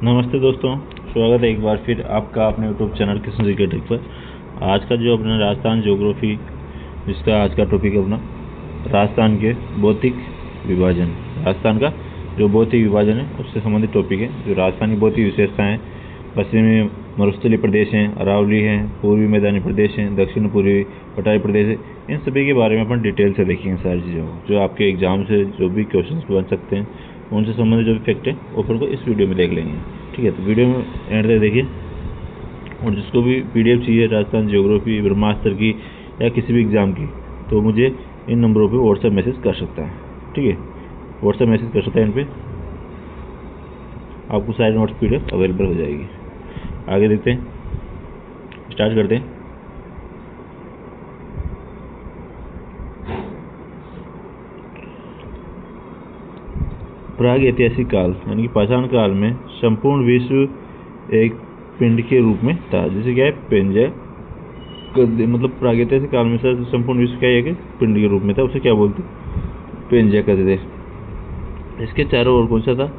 नमस्ते दोस्तों, स्वागत है एक बार फिर आपका अपने यूट्यूब चैनल किशन जी के ट्रिक पर। आज का जो अपना राजस्थान ज्योग्राफी, जिसका आज का टॉपिक है अपना राजस्थान के भौतिक विभाजन। राजस्थान का जो भौतिक विभाजन है उससे संबंधित टॉपिक है। जो राजस्थान की भौतिक विशेषताएँ, पश्चिमी मरुस्थलीय प्रदेश हैं, अरावली हैं, पूर्वी मैदानी प्रदेश हैं, दक्षिण पूर्वी पठारी प्रदेश है, इन सभी के बारे में अपन डिटेल से देखेंगे। सारी चीज़ों को जो आपके एग्जाम से जो भी क्वेश्चन बन सकते हैं उनसे संबंधित जो भी फैक्ट है ऊपर को इस वीडियो में देख लेंगे। ठीक है, तो वीडियो में एंड तक देखिए। और जिसको भी पीडीएफ चाहिए राजस्थान ज्योग्राफी ब्रह्मास्त्र की या किसी भी एग्ज़ाम की, तो मुझे इन नंबरों पे व्हाट्सएप मैसेज कर सकता है। ठीक है, व्हाट्सएप मैसेज कर सकता है। इन पे आपको सारे नोट्स पीडीएफ अवेलेबल हो जाएगी। आगे देखते हैं, स्टार्ट करते हैं। प्राग ऐतिहासिक काल यानी कि पाषाण काल में संपूर्ण विश्व एक पिंड के रूप में था। जैसे क्या है, पेंजा, मतलब प्राग ऐतिहासिक काल में सर संपूर्ण विश्व क्या है कि पिंड के रूप में था। उसे क्या बोलते, पेंजा कहते थे। इसके चारों ओर कौन सा था,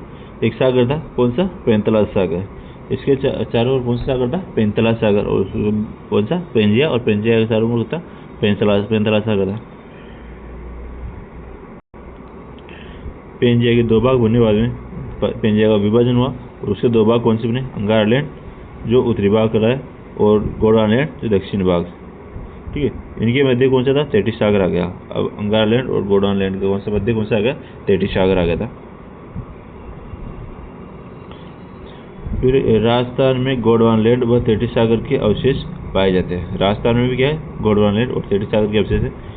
एक सागर था। कौन सा, पैंतला सागर। इसके चारों ओर कौन सा सागर था, पैंतला सागर। और कौन सा, पेंजिया। और पेंजिया के चारों ओर था पैंतला सागर था। पेंजिया के दो भाग होने बाद में पेंजिया का विभाजन हुआ और उसके दो भाग कौन से बने, अंगार आइलैंड जो उत्तरी भाग का है और गोंडवाना आइलैंड जो दक्षिण भाग। ठीक है, इनके मध्य कौन सा था, तैतीस सागर आ गया। अब अंगार आइलैंड और गोंडवाना आइलैंड के कौन सा मध्य कौन सा आ गया, तैतीस सागर आ गया था। फिर राजस्थान में गोंडवाना आइलैंड व तैतीस सागर के अवशेष पाए जाते हैं। राजस्थान में भी क्या है, गोंडवाना आइलैंड और तैतीस सागर के अवशेष है।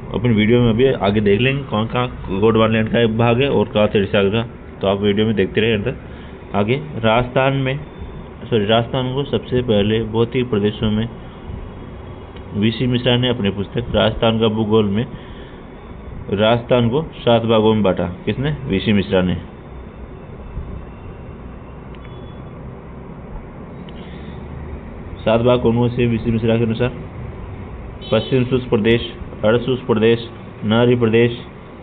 अपन वीडियो में अभी आगे देख लेंगे कौन कहाँ गोंडवाना आइलैंड का एक भाग है और कहाँ तैतीस सागर का, तो आप वीडियो में देखते रहे अंदर। आगे राजस्थान को सबसे पहले भौतिक प्रदेशों में वीसी मिश्रा ने अपनी पुस्तक राजस्थान का भूगोल में राजस्थान को 7 भागों में बांटा। किसने, वीसी मिश्रा ने। सात भाग कौन से वीसी मिश्रा के अनुसार, पश्चिम शुष्क प्रदेश, अर्ध शुष्क प्रदेश, नहरी प्रदेश,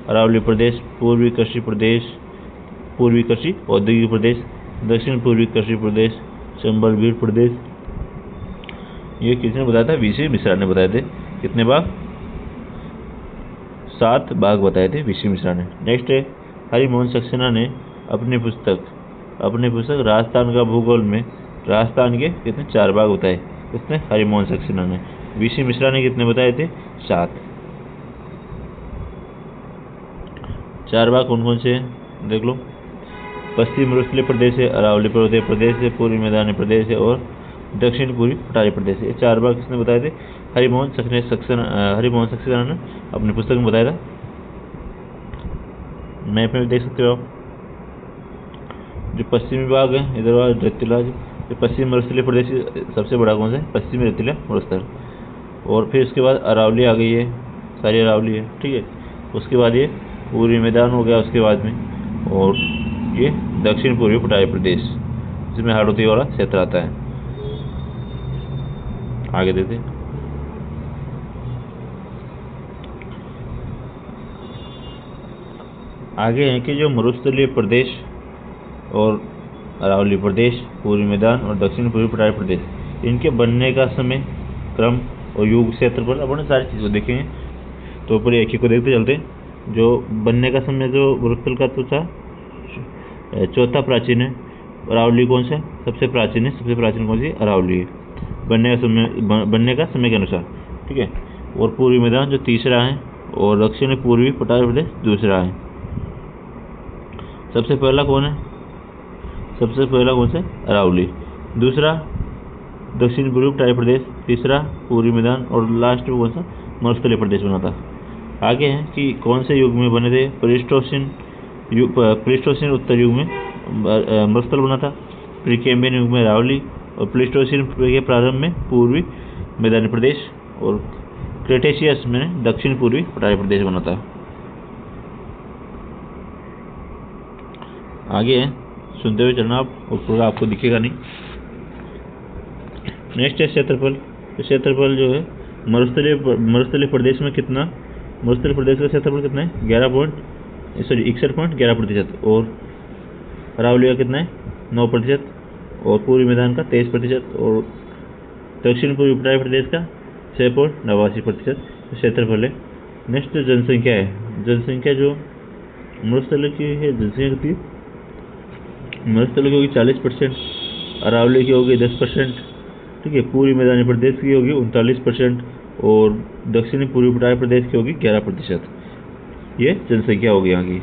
अरावली प्रदेश, पूर्वी कृषि प्रदेश, पूर्वी कृषि औद्योगिक प्रदेश, दक्षिण पूर्वी कृषि प्रदेश, चंबल बीड़ प्रदेश। ये किसने बताया था, वीसी मिश्रा ने बताए थे। कितने भाग, 7 भाग बताए थे वीसी मिश्रा ने। नेक्स्ट है, हरिमोहन सक्सेना ने अपनी पुस्तक राजस्थान का भूगोल में राजस्थान के कितने 4 भाग बताए। किसने, हरिमोहन सक्सेना ने। वीसी मिश्रा ने कितने बताए थे, 7। 4 भाग कौन कौन से हैं देख लो, पश्चिम मरुस्थलीय प्रदेश है, अरावली पर्वतीय प्रदेश है, पूर्वी मैदानी प्रदेश है और दक्षिण पूर्वी पठारी प्रदेश है। ये 4 भाग किसने बताए थे, हरिमोहन सक्सेना ने अपनी पुस्तक में बताया था। मैप में देख सकते हो आप। जो पश्चिमी भाग है इधर रेतीला, जो पश्चिम मरुस्थलीय प्रदेश सबसे बड़ा कौन सा है, पश्चिमी रेतीला मरुस्थल। और फिर उसके बाद अरावली आ गई है, सारी अरावली है। ठीक है, उसके बाद ये पूर्वी मैदान हो गया उसके बाद में, और ये दक्षिण पूर्वी पठारी प्रदेश जिसमें हाड़ौती वाला क्षेत्र आता है। आगे देते, आगे है कि जो मरुस्थलीय प्रदेश और अरावली प्रदेश, पूर्वी मैदान और दक्षिण पूर्वी पठारी प्रदेश, इनके बनने का समय, क्रम और युग क्षेत्रफल, अपन सारी चीज़ों देखेंगे। तो ऊपर एक ही को देखते चलते। जो बनने का समय जो मरुस्थल का तो था, चौथा प्राचीन है। अरावली कौन सा सबसे प्राचीन है, सबसे प्राचीन कौन सी, अरावली है बनने का समय के अनुसार। ठीक है, और पूर्वी मैदान जो तीसरा है और दक्षिण पूर्वी पठारी प्रदेश दूसरा है। सबसे पहला कौन है, सबसे पहला कौन सा, अरावली। दूसरा दक्षिण पूर्वी पठारी प्रदेश, तीसरा पूर्वी मैदान और लास्ट में कौन सा, मरुस्थलीय प्रदेश बना था। आगे है कि कौन से युग में बने थे, प्लीस्टोसीन उत्तर युग में मरुस्थल बना था, प्रीकैम्बियन युग में अरावली और प्लीस्टोसीन के प्रारंभ में पूर्वी मैदानी प्रदेश और क्रेटेशियस में दक्षिण पूर्वी पठारी प्रदेश बना था। आगे है, सुनते हुए चलना आप, ऊपर आपको दिखेगा नहीं। नेक्स्ट है क्षेत्रफल। क्षेत्रफल जो है मरुस्थलीय प्रदेश में कितना, मरुस्थलीय प्रदेश का क्षेत्रफल कितना है, 61.11% और अरावली का कितना है 9% और पूर्वी मैदान का 23% और दक्षिण पूर्वी उत्तर प्रदेश का 6.89% क्षेत्रफल है। नेक्स्ट जो जनसंख्या है, जनसंख्या जो मरुस्थल की है, जनसंख्या कितनी, मरुस्थल की होगी 40%, अरावली की होगी 10%, ठीक है, पूर्वी मैदानी प्रदेश की होगी 39% और दक्षिणी पूर्वी उत्तर प्रदेश की होगी 11%। ये जनसंख्या होगी यहाँ की।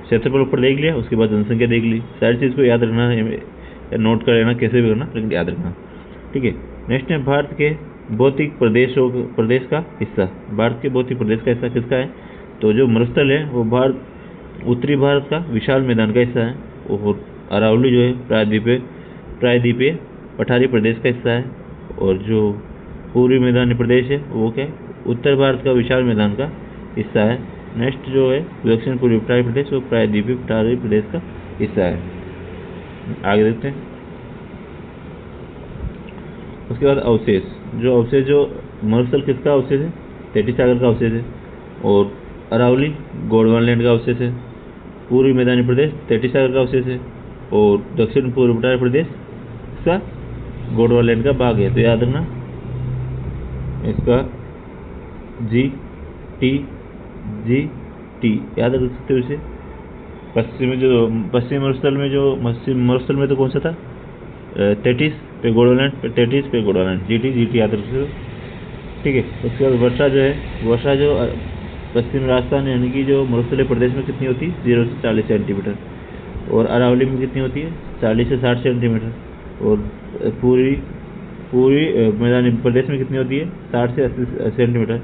क्षेत्रफल ऊपर देख लिया, उसके बाद जनसंख्या देख ली। सारी चीज़ को याद रखना है, नोट कर लेना, कैसे भी करना लेकिन याद रखना, ठीक है। नेक्स्ट है भारत के भौतिक प्रदेश का हिस्सा। भारत के भौतिक प्रदेश का हिस्सा किसका है, तो जो मरुस्थल है वो उत्तरी भारत का विशाल मैदान का हिस्सा है और अरावली जो है प्रायद्वीपीय पठारी प्रदेश का हिस्सा है और जो पूर्वी मैदानी प्रदेश है वो क्या है, उत्तर भारत का विशाल मैदान का हिस्सा है। नेक्स्ट जो है दक्षिण पूर्वी पठारी प्रदेश वो प्रायद्वीपीय पठारी प्रदेश का हिस्सा है। आगे देखते हैं। उसके बाद अवशेष, जो मरुस्थल किसका अवशेष है, तैतीस सागर का अवशेष है और अरावली गोंडवाना का अवशेष है। पूर्वी मैदानी प्रदेश तैतीस सागर का अवशेष है और दक्षिण पूर्वी उत्तर प्रदेश इसका गोंडवाना का भाग है। तो याद रखना इसका GT याद रख सकते हो इसे। पश्चिम मरुस्थल में तो कौन सा था, 33 पे गोंडवाना, 33 पे गोंडवाना, GT याद रख सकते हो, ठीक है। उसके बाद वर्षा जो पश्चिम राजस्थान यानी कि जो मरुस्थलीय प्रदेश में कितनी होती है, 0 से 40 सेंटीमीटर और अरावली में कितनी होती है, 40 से 60 सेंटीमीटर और पूरी मैदानी प्रदेश में कितनी होती है, 60 से 80 सेंटीमीटर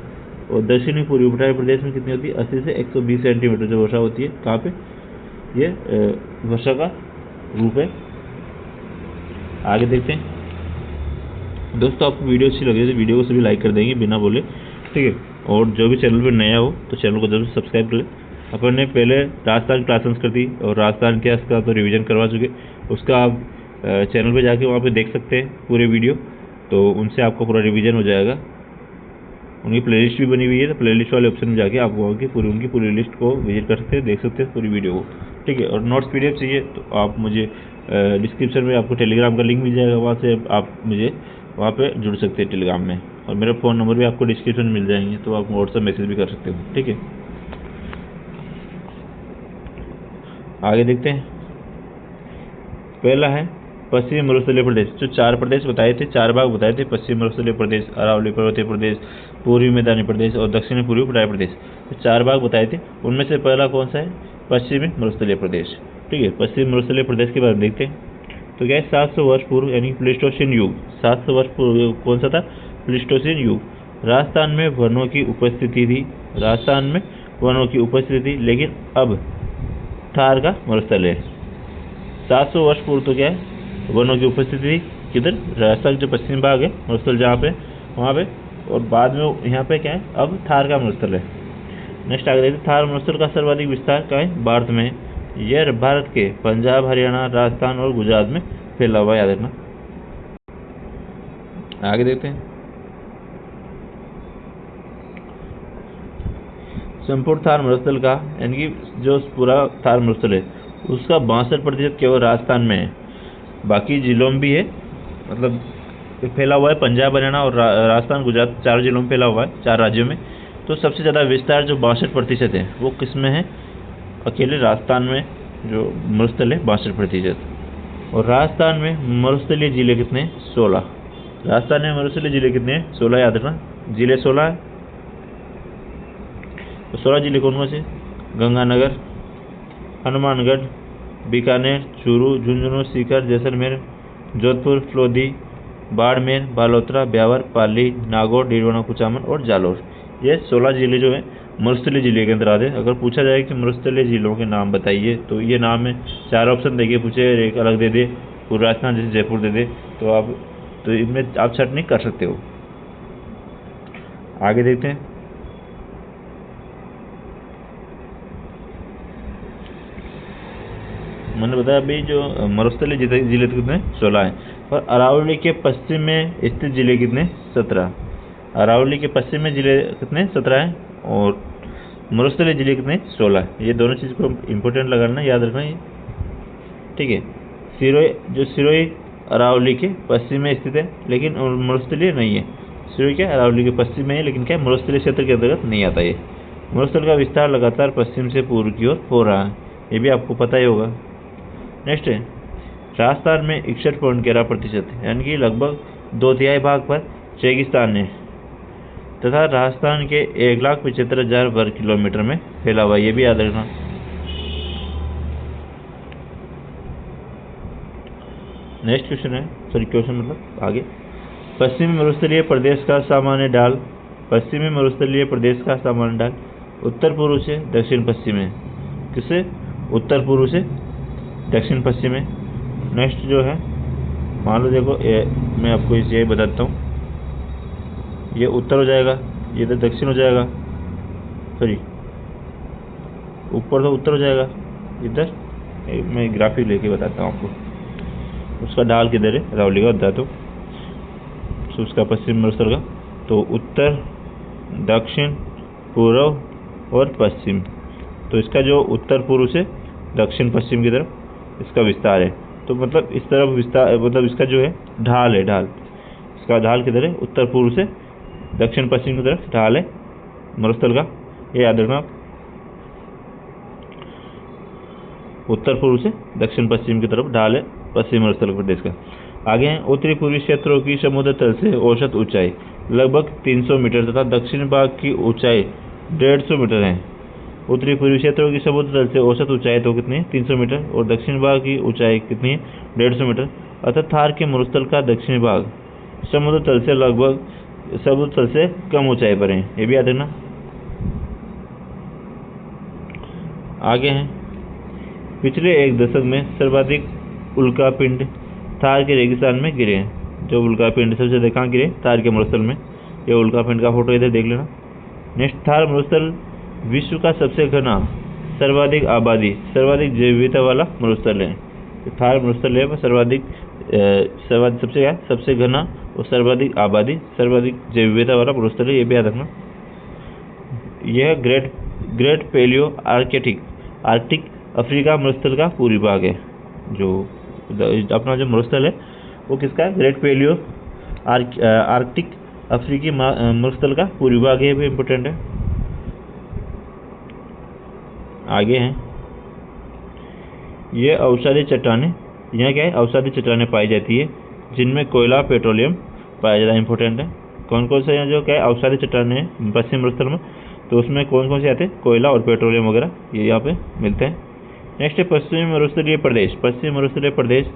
और दक्षिणी पूर्वी उत्तर प्रदेश में कितनी होती है, 80 से 120 सेंटीमीटर जो वर्षा होती है। कहाँ पे, ये वर्षा का रूप है। आगे देखते हैं। दोस्तों आपको वीडियो अच्छी लगी तो वीडियो को सभी लाइक कर देंगे बिना बोले, ठीक है। और जो भी चैनल पर नया हो तो चैनल को जरूर सब्सक्राइब कर ले। अपन ने पहले राजस्थान क्लासेस कर दी और राजस्थान इतिहास का तो रिवीजन करवा चुके, उसका आप चैनल पे जाके वहाँ पे देख सकते हैं पूरे वीडियो, तो उनसे आपका पूरा रिवीजन हो जाएगा। उनकी प्लेलिस्ट भी बनी हुई है, तो प्लेलिस्ट वाले ऑप्शन में जाके आप वहाँ की उनकी पूरी लिस्ट को विजिट कर सकते हैं, देख सकते हैं पूरी वीडियो को, ठीक है। और नोट्स PDF चाहिए तो आप मुझे डिस्क्रिप्शन में आपको टेलीग्राम का लिंक मिल जाएगा, वहाँ से आप मुझे वहाँ पे जुड़ सकते हैं टेलीग्राम में, और मेरा फ़ोन नंबर भी आपको डिस्क्रिप्शन में मिल जाएंगे, तो आप व्हाट्सएप मैसेज भी कर सकते हो, ठीक है। आगे देखते हैं। पहला है पश्चिमी मरुस्थलीय प्रदेश। जो 4 प्रदेश बताए थे, 4 भाग बताए थे, पश्चिमी मरुस्थलीय प्रदेश, अरावली पर्वतीय प्रदेश, पूर्वी मैदानी प्रदेश और दक्षिणी पूर्वी पठारी प्रदेश, तो 4 भाग बताए थे। उनमें से पहला कौन सा है, पश्चिमी मरुस्थलीय प्रदेश, ठीक है। पश्चिमी मरुस्थलीय प्रदेश के बारे में देखते हैं। तो क्या है, 700 वर्ष पूर्व यानी प्लीस्टोसीन युग, 700 वर्ष पूर्व कौन सा था, प्लीस्टोसीन युग। राजस्थान में वनों की उपस्थिति थी, लेकिन अब थार का मरुस्थल है। 700 वर्ष पूर्व तो क्या है, वनों की उपस्थिति थी किधर, राजस्थान जो पश्चिम भाग है मरुस्थल जहाँ पे, वहाँ पे, और बाद में यहाँ पे क्या है, अब थार का मरुस्थल है। नेक्स्ट आगे देखते हैं। थार मरुस्थल का सर्वाधिक विस्तार क्या है, भारत में। यह भारत के पंजाब, हरियाणा, राजस्थान और गुजरात में फैला हुआ, याद रखना। आगे देखते हैं। संपूर्ण थार मरुस्थल का यानी कि जो पूरा थार मरुस्थल है उसका 62% केवल राजस्थान में है, बाकी जिलों में भी है, मतलब फैला हुआ है। पंजाब, हरियाणा और राजस्थान, गुजरात 4 जिलों में फैला हुआ है, 4 राज्यों में। तो सबसे ज़्यादा विस्तार जो 62% है वो किस में है, अकेले राजस्थान में जो मरुस्थल है 62%। और राजस्थान में मरुस्थलीय जिले कितने, 16। राजस्थान में मरुस्थलीय जिले कितने हैं, 16, याद रखना, जिले 16 है। तो 16 जिले कौन से, गंगानगर, हनुमानगढ़, बीकानेर, चूरू, झुंझुनू, सीकर, जैसलमेर, जोधपुर, लोधी, बाड़मेर, बालोतरा, ब्यावर, पाली, नागौर, डीडवाना, कुचामन और जालोर। ये 16 जिले जो है मरुस्थलीय जिले के अंदर आते हैं। अगर पूछा जाए कि मरुस्थलीय जिलों के नाम बताइए तो ये नाम है, 4 ऑप्शन देके पूछे, एक अलग दे दे, पूर्व राजस्थान जैसे जयपुर दे दे, तो इनमें आप सर्च नहीं कर सकते हो। आगे देखते हैं। मैंने बताया अभी जो मरुस्थलीय जिले कितने, 16 हैं, और अरावली के पश्चिम में स्थित जिले कितने, 17। अरावली के पश्चिम में जिले कितने, 17 हैं और मरुस्थलीय जिले कितने, 16। ये दोनों चीज़ को इम्पोर्टेंट लगाना, याद रखना ये, ठीक है। सिरोही अरावली के पश्चिम में स्थित है, लेकिन मरुस्थलीय नहीं है। सिरोही क्या अरावली के पश्चिम में है, लेकिन क्या मरुस्थलीय क्षेत्र के अंतर्गत नहीं आता ये। मरुस्थल का विस्तार लगातार पश्चिम से पूर्व की ओर हो रहा है, ये भी आपको पता ही होगा। नेक्स्ट है, राजस्थान में 61.11% यानी कि लगभग 2/3 भाग पर रेगिस्तान है तथा राजस्थान के 1,75,000 वर्ग किलोमीटर में फैला हुआ, ये भी याद रखना। नेक्स्ट क्वेश्चन है, क्वेश्चन मतलब आगे, पश्चिमी मरुस्थलीय प्रदेश का सामान्य ढाल, पश्चिमी मरुस्थलीय प्रदेश का सामान्य ढाल उत्तर पूर्व से दक्षिण पश्चिम है। किससे? उत्तर पूर्व से दक्षिण पश्चिम है। नेक्स्ट जो है, मान लो देखो मैं आपको ये बताता हूँ, ये उत्तर हो जाएगा, ये तो दक्षिण हो जाएगा, सॉरी ऊपर तो उत्तर हो जाएगा। इधर मैं ग्राफिक लेके बताता हूँ आपको, उसका ढाल किधर है, अरावली का बता दो, उसका पश्चिम मरुस्थल का, तो उत्तर, दक्षिण, पूर्व और पश्चिम। तो इसका जो उत्तर पूर्व से दक्षिण पश्चिम की तरफ इसका विस्तार है। तो मतलब इस तरफ विस्तार, मतलब इसका जो है ढाल है, ढाल, इसका ढाल किधर है, उत्तर पूर्व से दक्षिण पश्चिम की तरफ ढाल है मरुस्थल का, ये याद रखना। उत्तर पूर्व से दक्षिण पश्चिम की तरफ ढाल है पश्चिम मरुस्थल प्रदेश का। आगे हैं, उत्तरी पूर्वी क्षेत्रों की समुद्र तल से औसत ऊंचाई लगभग 300 मीटर तथा दक्षिण भाग की ऊंचाई 150 मीटर है। उत्तरी पूर्वी क्षेत्रों की समुद्र तल से औसत ऊंचाई तो कितनी है, 300 मीटर, और दक्षिण भाग की ऊंचाई कितनी है, 150 मीटर। अतः थार के मरुस्थल का दक्षिणी भाग समुद्र तल से लगभग समुद्र तल से कम ऊंचाई पर है, ये भी याद रखना। आगे हैं, पिछले एक दशक में सर्वाधिक उल्कापिंड थार के रेगिस्तान में गिरे हैं। जो उल्कापिंड सबसे ज्यादा कहाँ गिरे, थार के मरुस्थल में। ये उल्कापिंड का फोटो इधर देख लेना। नेक्स्ट, थार मरुस्थल विश्व का सबसे घना, सर्वाधिक आबादी, सर्वाधिक जैव विविधता वाला मरुस्थल है। थार मरुस्थल है सर्वाधिक सबसे घना और सर्वाधिक आबादी, सर्वाधिक जैव विविधता वाला मरुस्थल है, ये भी याद रखना। यह ग्रेट पैलियो आर्कटिक अफ्रीका मरुस्थल का पूर्वी भाग है। जो अपना जो मरुस्थल है वो किसका है, ग्रेट पैलियो आर्कटिक अफ्रीकी मरुस्थल का पूर्वी भाग है, भी इम्पोर्टेंट है। आगे हैं, ये अवसादी चट्टानें, यहाँ क्या है, अवसादी चट्टानें पाई जाती है जिनमें कोयला, पेट्रोलियम पाया जाता है, इंपॉर्टेंट है। कौन कौन से यहाँ जो क्या है अवसादी चट्टानें हैं पश्चिम मरुस्थल में, तो उसमें कौन कौन से आते हैं, कोयला और पेट्रोलियम वगैरह, ये यहाँ पे मिलते हैं। नेक्स्ट है, पश्चिमी मरुस्थलीय प्रदेश। पश्चिमी मरुस्थलीय प्रदेश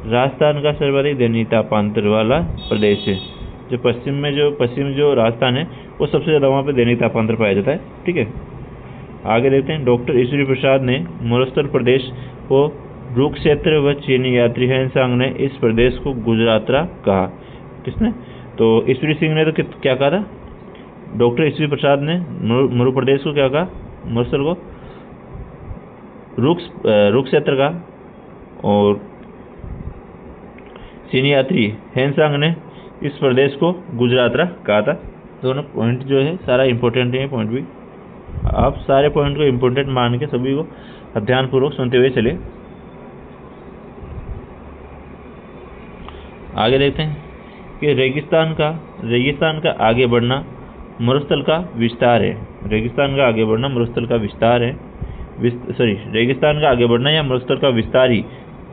राजस्थान का सर्वाधिक दैनिक तापांतर वाला प्रदेश है। जो पश्चिम जो राजस्थान है वो सबसे ज़्यादा वहाँ पे दैनिक तापांतर पाया जाता है, ठीक है। आगे देखते हैं, डॉक्टर ईश्वरी प्रसाद ने मरुस्थल प्रदेश को रुक क्षेत्र व चीनी यात्री हेनसांग ने इस प्रदेश को गुजरातरा कहा। किसने? तो ईश्वरी सिंह ने तो क्या कहा था, डॉक्टर ईश्वरी प्रसाद ने मरु प्रदेश को क्या कहा, मरुस्थल को रुक क्षेत्र का, और चीनी यात्री हेनसांग ने इस प्रदेश को गुजरातरा कहा था। दोनों पॉइंट जो है सारा इंपॉर्टेंट है, पॉइंट भी आप सारे पॉइंट को इंपॉर्टेंट मान के सभी को ध्यानपूर्वक सुनते हुए चले। आगे देखते हैं कि रेगिस्तान का आगे बढ़ना मरुस्थल का विस्तार है। रेगिस्तान का आगे बढ़ना मरुस्थल का विस्तार है, रेगिस्तान का आगे बढ़ना या मरुस्थल का विस्तार ही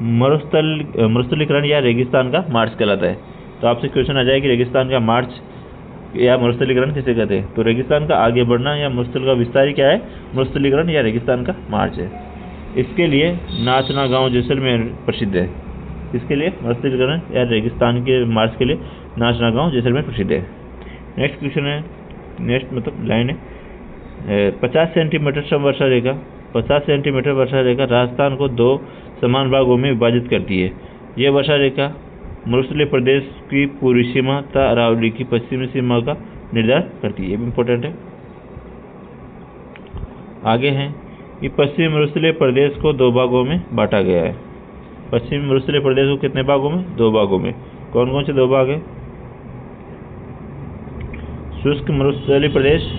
मरुस्थलीकरण या रेगिस्तान का मार्च कहलाता है। तो आपसे क्वेश्चन आ जाए कि रेगिस्तान का मार्च या मरुस्थलीकरण किसे कहते हैं, तो रेगिस्तान का आगे बढ़ना या मरुस्थल का विस्तार क्या है, मरुस्थलीकरण या रेगिस्तान का मार्च है। इसके लिए नाचना गांव जैसलमेर प्रसिद्ध है। इसके लिए मरुस्थलीकरण या रेगिस्तान के मार्च के लिए नाचना गांव जैसलमेर प्रसिद्ध है। नेक्स्ट क्वेश्चन है, नेक्स्ट मतलब लाइन है, 50 सेंटीमीटर समवर्षा रेखा। 50 सेंटीमीटर वर्षा रेखा राजस्थान को 2 समान भागों में विभाजित करती है। यह वर्षा रेखा मरुस्थलीय प्रदेश की पूर्वी सीमा तथा अरावली की पश्चिमी सीमा का निर्धारण करती है, ये भी इम्पोर्टेंट है। आगे हैं कि पश्चिमी मरुस्थलीय प्रदेश को 2 भागों में बांटा गया है। पश्चिमी मरुस्थलीय प्रदेश को कितने भागों में, 2 भागों में। कौन कौन से 2 भाग है, शुष्क मरुस्थलीय प्रदेश,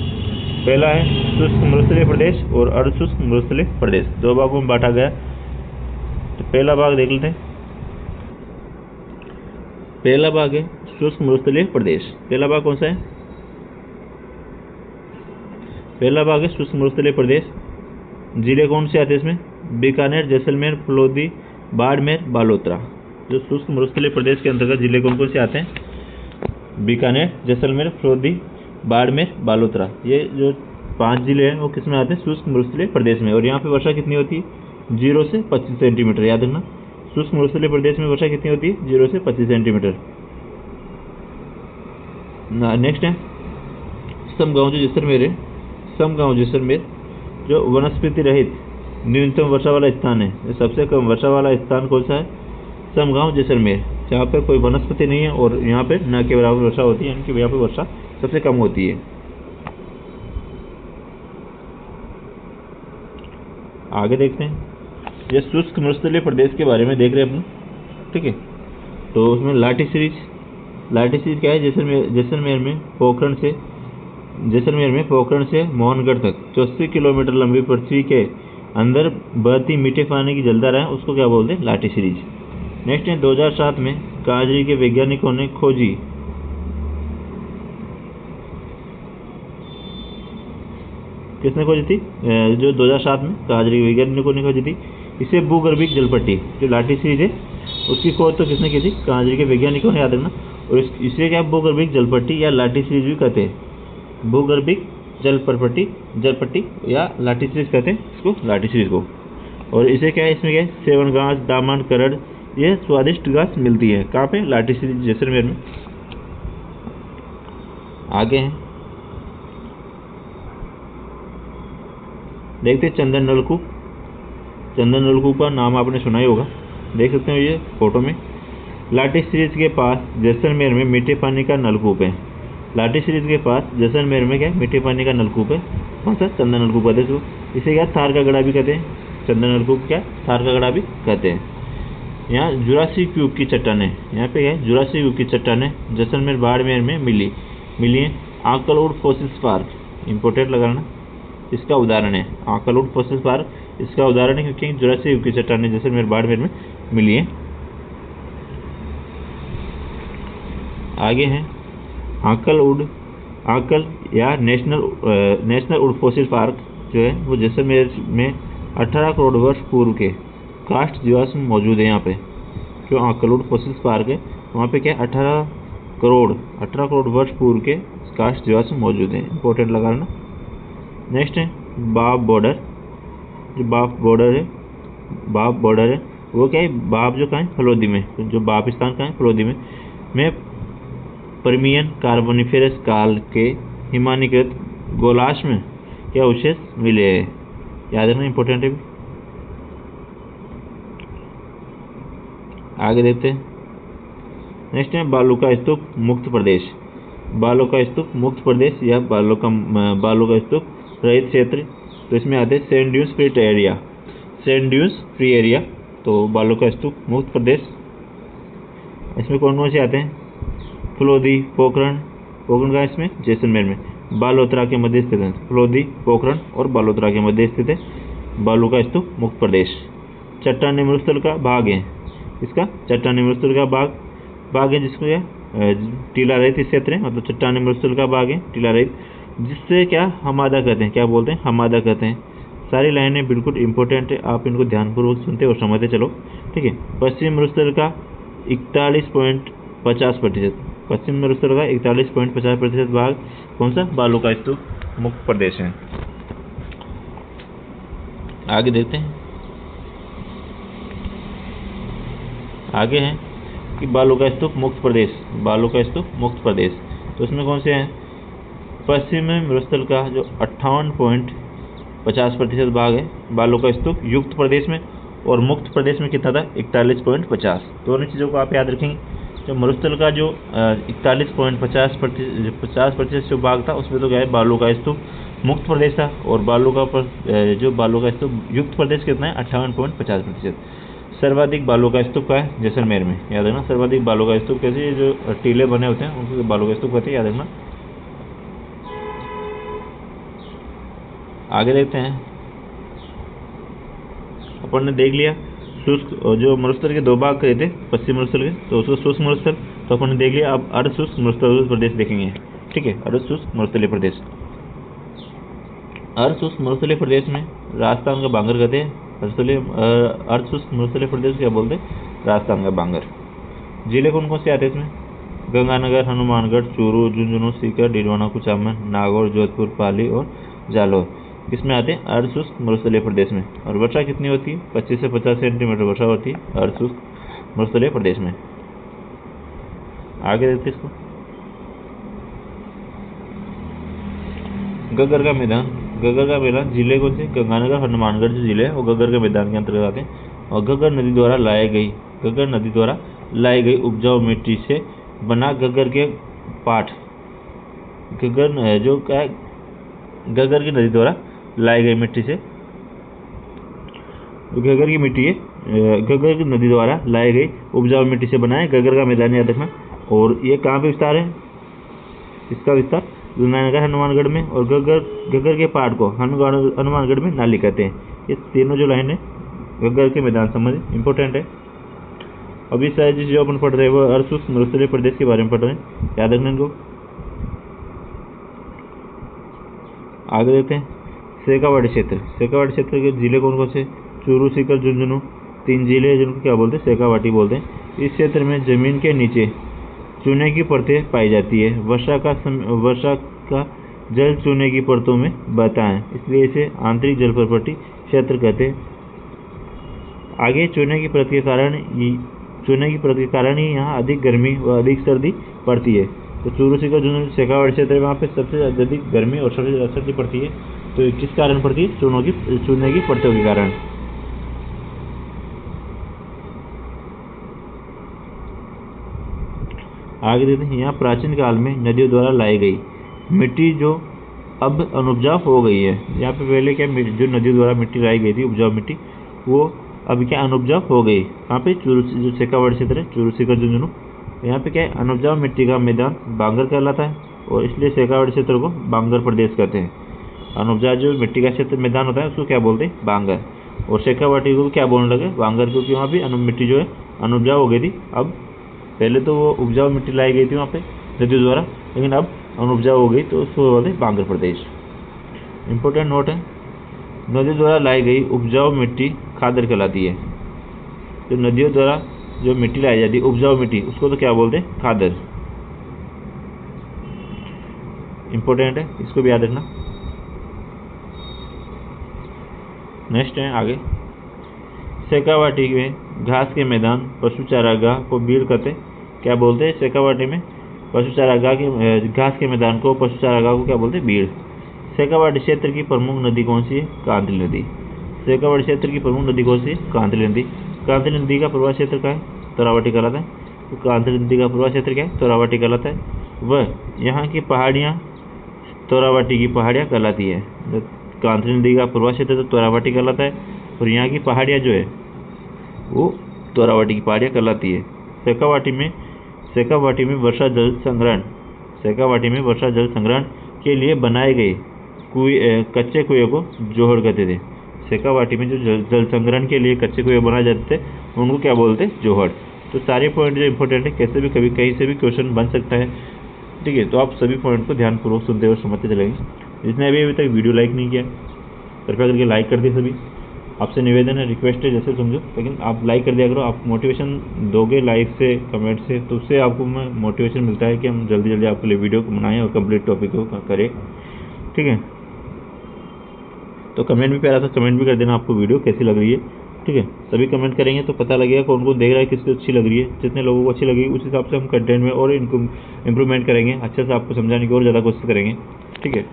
पहला है शुष्क मरुस्थलीय प्रदेश और अर्धशुष्क मरुस्थलीय प्रदेश, 2 भागों में बांटा गया। तो पहला भाग देख लेते हैं, पहला भाग है शुष्क मरुस्थलीय प्रदेश। पहला भाग कौन सा है? पहला भाग है शुष्क मरुस्थलीय प्रदेश। जिले कौन से आते हैं इसमें? बीकानेर, जैसलमेर, फलोदी, बाड़मेर, बालोतरा। जो शुष्क मरुस्थलीय प्रदेश के अंतर्गत जिले कौन कौन से आते हैं? बीकानेर, जैसलमेर, फलोदी, बाड़मेर, बालोतरा। ये जो 5 जिले हैं वो किस में आते हैं? शुष्क मरुस्थलीय प्रदेश में। और यहाँ पे वर्षा कितनी होती है? 0 से 25 सेंटीमीटर। याद रखना, शुष्क मरुस्थलीय प्रदेश में वर्षा कितनी होती है? 0 से 25 सेंटीमीटर। नेक्स्ट है समगांव जो जैसलमेर है। समगांव जैसलमेर जो वनस्पति रहित न्यूनतम वर्षा वाला स्थान है। ये सबसे कम वर्षा वाला स्थान कौन सा है? समगांव जैसलमेर, जहाँ पर कोई वनस्पति नहीं है और यहाँ पे न के बराबर वर्षा होती है, यानी कि यहाँ पे वर्षा सबसे कम होती है। आगे देखते हैं, ये शुष्क मरुस्थलीय प्रदेश के बारे में देख रहे हैं अपन, ठीक है। तो उसमें लाठी सीरीज क्या है? जैसलमेर में पोखरण से मोहनगढ़ तक 84 किलोमीटर लंबी पृथ्वी के अंदर बहती मीठे पानी की जलधारा है, उसको क्या बोलते हैं? लाठी सीरीज। नेक्स्ट है 2007 में काजरी के वैज्ञानिकों ने खोजी किसने खोजी थी? जो 2007 में काजरी वैज्ञानिकों ने खोजी थी। इसे भूगर्भिक जलपट्टी जो लाठी सीरीज है उसकी खोज तो किसने की थी? काजरी के वैज्ञानिकों ने, याद रखना। और इसे क्या भूगर्भिक जलपट्टी या लाठी सीरीज भी कहते हैं। भूगर्भिक जलपट्टी या लाठी सीरीज कहते हैं इसको, लाठी सीरीज को। और इसे क्या है? इसमें क्या है? सेवन घास, दामन, करड़, ये स्वादिष्ट घास मिलती है। कहाँ पे? लाठी सीरीज जैसलमेर में। आगे हैं, देखते हैं चंदन नलकूप। चंदन नलकूप का नाम आपने सुना ही होगा, देख सकते हो ये फोटो में। लाठी सीरीज के पास जैसलमेर में मीठे पानी का नलकूप है। लाठी सीरीज के पास जैसलमेर में क्या मीठे पानी का नलकूप है? कौन सा? चंदन नलकूप कहते हैं इसको। इसे क्या? थार का गड़ा भी कहते हैं। चंदन नलकूप क्या? थार का गड़ा भी कहते हैं। यहाँ जुरासिक युग की चट्टानें, यहाँ पे क्या है? जुरासिक युग की चट्टानें जैसलमेर बाड़मेर में मिली है। आकलवुड फॉसिल्स पार्क इंपोर्टेंट लगाना, इसका उदाहरण है। आकलवुड फॉसिल्स पार्क इसका उदाहरण है, क्योंकि जुरासिक युग की चट्टानें जैसलमेर बाड़मेर में मिली है। आगे हैं आकल या नेशनल वुड फॉसिल पार्क जो है वो जैसलमेर में 18 करोड़ वर्ष पूर्व के कास्ट जीवाश्म मौजूद है। यहाँ पे जो आकलवुड फॉसिल पार्क है वहाँ पे क्या 18 करोड़ वर्ष पूर्व के कास्ट जीवाश्म मौजूद है। इंपॉर्टेंट लगा लेना। नेक्स्ट है बाब बॉर्डर। जो बाब बॉर्डर है वो क्या है? बाब जो कहाँ है? फलोदी में। जो बापिस्तान कहाँ है? फलोदी में पर्मियन कार्बोनिफेरस काल के हिमानीकृत गोलाश में क्या अवशेष मिले हैं? याद रखना, इंपॉर्टेंट है। आगे देखते हैं। नेक्स्ट है बालू का स्तूप मुक्त प्रदेश। बालू का स्तूप मुक्त प्रदेश या बालू का स्तूप रहित क्षेत्र, तो इसमें आते हैं सैंड ड्यून्स फ्री एरिया। तो बालू का स्तूप मुक्त प्रदेश, इसमें कौन कौन से आते हैं? फलोदी, पोखरण का इसमें जैसलमेर में, बालोतरा के मध्य स्थित है। फलोदी, पोखरण और बालोतरा के मध्य स्थित है बालू का स्तूप मुक्त प्रदेश। चट्टानी मरुस्थल का भाग है, इसका चट्टानी मरुस्थल का भाग है जिसको टीला रहित क्षेत्र है, मतलब चट्टानी मरुस्थल का भाग है टीला रहित, जिससे क्या हमादा कहते हैं। क्या बोलते हैं? हमादा कहते हैं। सारी लाइनें बिल्कुल इंपॉर्टेंट है, आप इनको ध्यानपूर्वक सुनते और समझते चलो, ठीक है। पश्चिम मरुस्थल का 41.50%, पश्चिम मरुस्थल का 41.50% भाग कौन सा? बालू का स्तूप मुक्त प्रदेश है। आगे देखते हैं। आगे है कि बालू का स्तूप मुक्त प्रदेश, तो इसमें कौन से हैं? पश्चिम मरुस्थल का जो 58.50% भाग है बालू का स्तूप युक्त प्रदेश में, और मुक्त प्रदेश में कितना था? 41.50। दोनों चीज़ों को आप याद रखेंगे। जो मरुस्थल का जो 41.50% जो भाग था उसमें तो क्या है? बालू का स्तूप मुक्त प्रदेश था, और बालू का स्तूप युक्त प्रदेश कितना है? 58.50%। सर्वाधिक बालू का स्तूप का है जैसलमेर में, याद रखना। सर्वाधिक बालू का स्तूप कैसे? जो टीले बने होते हैं उनको बालू का स्तूप कहते हैं, याद रखना। आगे देखते हैं। अपन ने देख लिया शुष्क जो मरुस्थल के 2 भाग करे थे पश्चिम मरुस्थल के, तो उसको शुष्क मरुस्थल तो अपन ने देख लिया। अब अर्ध शुष्क मरुस्थलीय प्रदेश देखेंगे। ठीक है, अर्ध शुष्क मरुस्थलीय प्रदेश। अर्ध शुष्क मरुस्थलीय प्रदेश में राजस्थान का बांगर कहते हैं। अर्ध शुष्क मरुस्थलीय प्रदेश क्या बोलते हैं? राजस्थान का बांगर। जिले कौन कौन से आते हैं इसमें? गंगानगर, हनुमानगढ़, चूरू, झुंझुनू, सीकर, डीडवाना, कुचामन, नागौर, जोधपुर, पाली और जालौर किसमें आते हैं? अर्ध शुष्क मरुस्थलीय प्रदेश में। और वर्षा कितनी होती है? 25 से 50 सेंटीमीटर वर्षा होती है अर्ध शुष्क मरुस्थलीय प्रदेश में। आगे देखते इसको। गग्गर का मैदान। गग्गर का मैदान जिले कौन से? गंगानगर, हनुमानगढ़ जो जिले हैं वो गग्गर के मैदान के अंतर्गत आते हैं। और गग्गर नदी द्वारा लाई गई उपजाऊ मिट्टी से बना गग्गर के पाठ। गग्गर जो क्या है? गग्गर की नदी द्वारा लाई गई मिट्टी से, गग्गर की मिट्टी है, गग्गर की नदी द्वारा लाई गई उपजाऊ मिट्टी से बना है गग्गर का मैदान, याद रखना। और ये कहाँ पे विस्तार है? इसका विस्तार गंगानगर, हनुमानगढ़ में। और गग्गर के पहाड़ को हनुमानगढ़ में नाली कहते हैं। ये तीनों जो लाइन है गग्गर के मैदान संबंधित इंपॉर्टेंट है। अभी शायद जो अपन पढ़ रहे हैं वो अर्ध शुष्क मरुस्थलीय प्रदेश के बारे में पढ़ रहे हैं, याद रखना इनको। आगे देखते हैं शेखावाटी क्षेत्र। शेखावाटी क्षेत्र के जिले कौन कौन से? चूरू, सीकर, झुंझुनू 3 जिले हैं जिनको क्या बोलते हैं? शेखावाटी बोलते हैं। इस क्षेत्र में जमीन के नीचे चूने की परतें पाई जाती है। वर्षा का जल चूने की परतों में बहता है, इसलिए इसे आंतरिक जल प्रपट्टी क्षेत्र कहते हैं। आगे चूने की परत के कारण ही यहाँ अधिक गर्मी व अधिक सर्दी पड़ती है। तो चूरू, सीकर, झुंझुनू, शेखावाटी क्षेत्र है, वहाँ पे सबसे अधिक गर्मी और सबसे ज़्यादा सर्दी पड़ती है। तो किस कारण पड़ती है? चूने की परतों के कारण। आगे देखते हैं, यहाँ प्राचीन काल में नदियों द्वारा लाई गई मिट्टी जो अब अनुपजाऊ हो गई है। यहाँ पे पहले क्या जो नदियों द्वारा मिट्टी लाई गई थी उपजाऊ मिट्टी, वो अब क्या अनुपजाऊ हो गई। यहाँ पे चूरू जो शेखावाटी क्षेत्र है, चूरू, सीकर, झुंझुनू, यहाँ पे क्या है? अनुपजाऊ मिट्टी का मैदान बांगर कहलाता है और इसलिए शेखावाटी क्षेत्र को बांगर प्रदेश कहते हैं। अनुपजाऊ जो मिट्टी का क्षेत्र मैदान होता है उसको क्या बोलते हैं? बांगर। और शेखावाटी को क्या बोलने लगे? बांगर, क्योंकि वहाँ भी मिट्टी जो है अनुपजाऊ हो गई थी। अब पहले तो वो उपजाऊ मिट्टी लाई गई थी वहाँ पे नदियों द्वारा, लेकिन अब अनुपजाऊ हो गई तो उसको बोलते हैं बांगर प्रदेश। इंपॉर्टेंट नोट है, नदियों द्वारा लाई गई उपजाऊ मिट्टी खादर कहलाती है। तो नदियों द्वारा जो मिट्टी लाई जाती है उपजाऊ मिट्टी, उसको तो क्या बोलते हैं? खादर। इंपॉर्टेंट है, इसको भी याद रखना। नेक्स्ट है आगे, शेखावाटी में घास के मैदान पशु चारागाह को बीड़ कहते क्या बोलते हैं? शेखावाटी में पशु चारागाह के घास के मैदान को पशु चारागाह को क्या बोलते हैं? बीड़। शेखावाटी क्षेत्र की प्रमुख नदी कौन सी है? कांतली नदी। शेखावाटी क्षेत्र की प्रमुख नदी कौन सी है? कांतली नदी। कांतली नदी का प्रवाह क्षेत्र क्या है? तोरावटी कहलाता है। तो कांतली नदी का प्रवाह क्षेत्र क्या है? तोरावटी कहलाता है। वह यहाँ की पहाड़ियाँ तोरावटी की पहाड़ियाँ कहलाती है। कांतली नदी का प्रवाह क्षेत्र तो तोरावटी कहलाता है और यहाँ की पहाड़ियाँ जो है वो तोरावटी की पहाड़ियाँ कहलाती है। शेखावाटी में वर्षा जल संग्रहण के लिए बनाए गए कच्चे कुएं को जोहड़ कहते थे। शेखावाटी में जो जल संग्रहण के लिए कच्चे कुएं बनाए जाते थे उनको क्या बोलते? जोहड़। तो सारे पॉइंट जो इंपॉर्टेंट है, कैसे भी कभी कहीं से भी क्वेश्चन बन सकता है। ठीक है, तो आप सभी पॉइंट को ध्यानपूर्वक सुनते और समझते चलेंगे। जिसने अभी तक वीडियो लाइक नहीं किया कृपया करके लाइक कर दिए। सभी आपसे निवेदन है, रिक्वेस्ट है, जैसे समझो, लेकिन आप लाइक कर दिया करो। आप मोटिवेशन दोगे लाइक से, कमेंट से, तो उससे आपको मोटिवेशन मिलता है कि हम जल्दी जल्दी आपके लिए वीडियो बनाएं और कंप्लीट टॉपिक को करें। ठीक है, तो कमेंट भी प्यारा सा कमेंट भी कर देना आपको वीडियो कैसी लग रही है। ठीक है, सभी कमेंट करेंगे तो पता लगेगा कौन कौन देख रहा है, किसको अच्छी लग रही है। जितने लोगों को अच्छी लगेगी उस हिसाब से हम कंटेंट में और इम्प्रूवमेंट करेंगे, अच्छे से आपको समझाने की और ज़्यादा कोशिश करेंगे। ठीक है,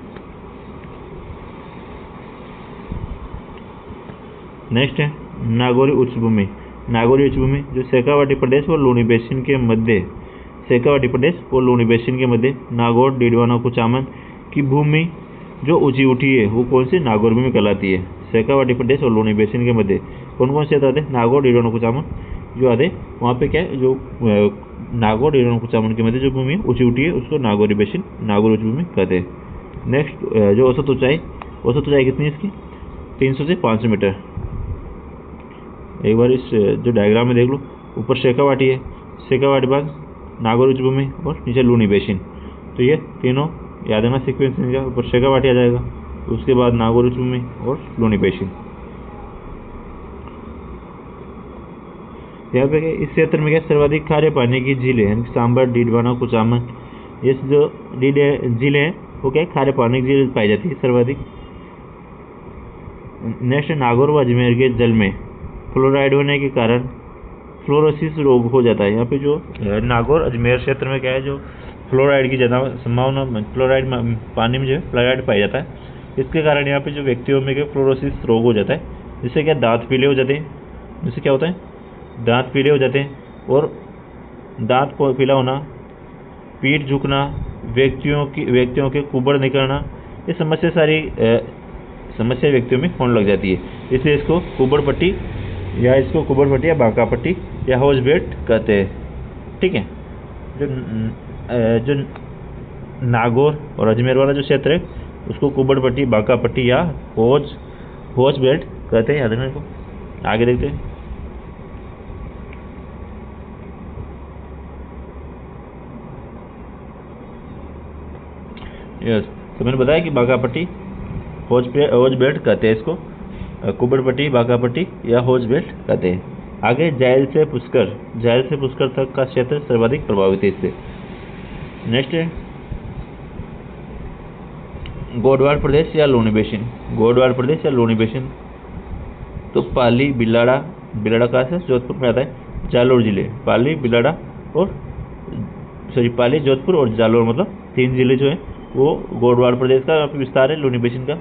नेक्स्ट है नागौरी उच्चभूमि। नागौरी उच्चभूमि जो शेखावाटी प्रदेश और लूनी बेसिन के मध्य, शेखावाटी प्रदेश और लूनी बेसिन के मध्य नागौर, डीडवाना, कुचामन की भूमि जो ऊंची उठी है वो कौन सी? नागौर भूमि कहलाती है। शेखावाटी प्रदेश और लूनी बेसिन के मध्य कौन कौन से आते हैं? नागौर, डीडवाना, कुचामन जो आते हैं वहाँ पे क्या है? जो नागौर, डीडवाना, कुचामन के मध्य जो भूमि है ऊंची उठी है उसको नागौरी बेसिन, नागौर उच्च भूमि कहते हैं। नेक्स्ट जो औसत ऊंचाई कितनी है इसकी? 300 से 500 मीटर। एक बार इस जो डायग्राम में देख लो, ऊपर शेखावाटी है, शेखावाटी बाद नागौर उच्च भूमि और नीचे लूनी बेसिन। तो ये तीनों याद रखना सीक्वेंस इनका, ऊपर शेखावाटी आ जाएगा, उसके बाद नागौर उच्च भूमि और लूनी बेसिन। यहाँ पे इस क्षेत्र में क्या सर्वाधिक खारे पानी की झीलें हैं, सांबर, डीडवाना, कुचामन। ये जो झीलें हैं वो क्या खारे पानी की झील पाई जाती है सर्वाधिक। नेक्स्ट नागौर व अजमेर के जल में फ्लोराइड होने के कारण फ्लोरोसिस रोग हो जाता है। यहाँ पे जो नागौर अजमेर क्षेत्र में क्या है, जो फ्लोराइड की ज़्यादा संभावना, फ्लोराइड पानी में जो है फ्लोराइड पाया जाता है, इसके कारण यहाँ पे जो व्यक्तियों में क्या फ्लोरोसिस रोग हो जाता है, जिससे क्या दांत पीले हो जाते हैं। जिससे क्या होता है, दांत पीले हो जाते हैं, और दांत पीला होना, पीठ झुकना, व्यक्तियों के कुबड़ निकलना, ये समस्या व्यक्तियों में होने लग जाती है। इसलिए इसको कुबड़ पट्टी या बांका पट्टी या हौज बेल्ट कहते हैं। ठीक है, जो नागौर और अजमेर वाला जो क्षेत्र है उसको कुबड़ पट्टी, बांका पट्टी या हौज बेल्ट कहते हैं। याद रखना इसको। आगे देखते हैं। यस, तो मैंने बताया कि बांका पट्टी, हौज बेल्ट कहते हैं इसको, कुबड़ पट्टी, बांका पट्टी या हौज बेल्ट कहते हैं। आगे जायल से पुष्कर तक का क्षेत्र सर्वाधिक प्रभावित है इससे। नेक्स्ट है गोडवाड़ प्रदेश या लूनी बेसिन। तो पाली, बिलाड़ा कहाँ से, जोधपुर में आता है, जालोर जिले। पाली, जोधपुर और जालोर, मतलब 3 जिले जो है वो गोडवाड़ प्रदेश का विस्तार है। लूनी बेसिन का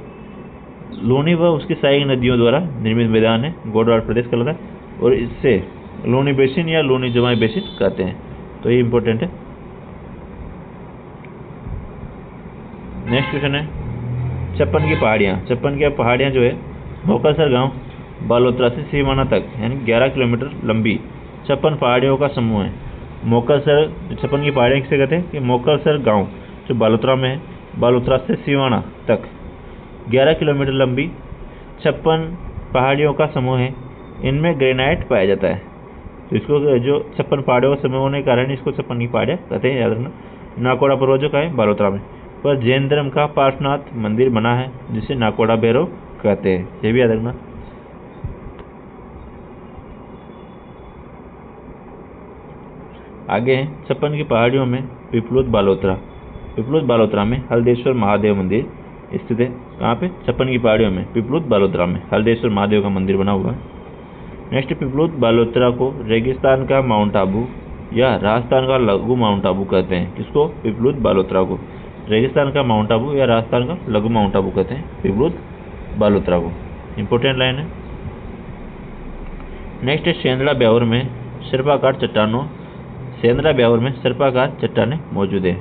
लूनी व उसकी सहायक नदियों द्वारा निर्मित मैदान है, गोडवाड़ प्रदेश कहलाता है, और इससे लूनी बेसिन या लूनी जमाई बेसिन कहते हैं। तो ये इंपॉर्टेंट है। नेक्स्ट क्वेश्चन है छप्पन की पहाड़ियाँ जो है मोकासर गांव बालोतरा से सीमाना तक यानी 11 किलोमीटर लंबी 56 पहाड़ियों का समूह है। मोकासर, छप्पन की पहाड़ियाँ किसे कहते हैं कि मोकासर गांव जो बालोतरा में है, बालोतरा से सीवाना तक 11 किलोमीटर लंबी 56 पहाड़ियों का समूह है। इनमें ग्रेनाइट पाया जाता है। तो इसको जो 56 पहाड़ियों का समूह होने के कारण इसको 56 की पहाड़ियाँ कहते हैं। याद रखना। नाकोड़ा पर्वत जो का है बालोतरा में, पर जैन धर्म का पार्श्वनाथ मंदिर बना है जिसे नाकोड़ा भैरव कहते हैं। ये भी याद रखना। आगे हैं 56 की पहाड़ियों में पिपलुद बालोतरा में हल्देश्वर महादेव मंदिर स्थित है। कहाँ पे, 56 की पहाड़ियों में पिपलुद बालोतरा में हल्देश्वर महादेव का मंदिर बना हुआ है। नेक्स्ट, पिपलुद बालोतरा को रेगिस्तान का माउंट आबू या राजस्थान का लघु माउंट आबू कहते हैं। किसको, पिपलुद बालोतरा को रेगिस्तान का माउंट आबू या राजस्थान का लघु माउंट आबू कहते हैं, पिपलुद बालोतरा को। इंपॉर्टेंट लाइन है। नेक्स्ट है सेंदड़ा ब्यावर में सर्पाकार चट्टानें मौजूद है।